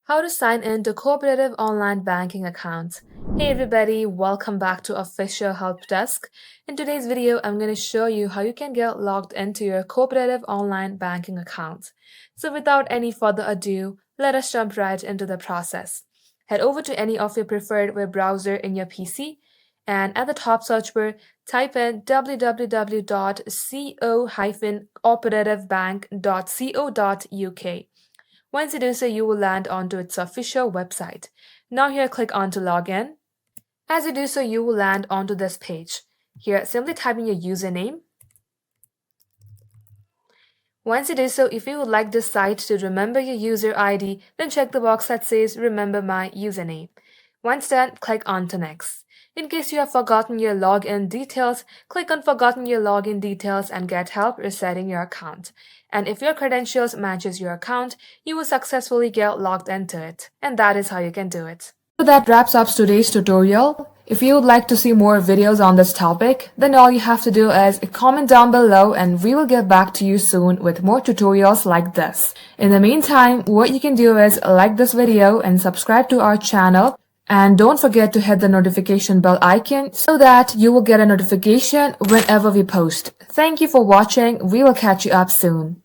How to sign in to Cooperative online banking account. Hey everybody, welcome back to Official Help Desk. In today's video, I'm going to show you how you can get logged into your Cooperative online banking account. So without any further ado, let us jump right into the process. Head over to any of your preferred web browser in your PC and at the top search bar, type in www.co-cooperativebank.co.uk. Once you do so, you will land onto its official website. Now here, click on to log in. As you do so, you will land onto this page. Here, simply type in your username. Once you do so, if you would like this site to remember your user ID, then check the box that says Remember My Username. Once done, click on to Next. In case you have forgotten your login details, click on Forgotten Your Login Details and get help resetting your account. And if your credentials matches your account, you will successfully get logged into it. And that is how you can do it. So that wraps up today's tutorial. If you would like to see more videos on this topic, then all you have to do is comment down below and we will get back to you soon with more tutorials like this. In the meantime, what you can do is like this video and subscribe to our channel. And don't forget to hit the notification bell icon so that you will get a notification whenever we post. Thank you for watching. We will catch you up soon.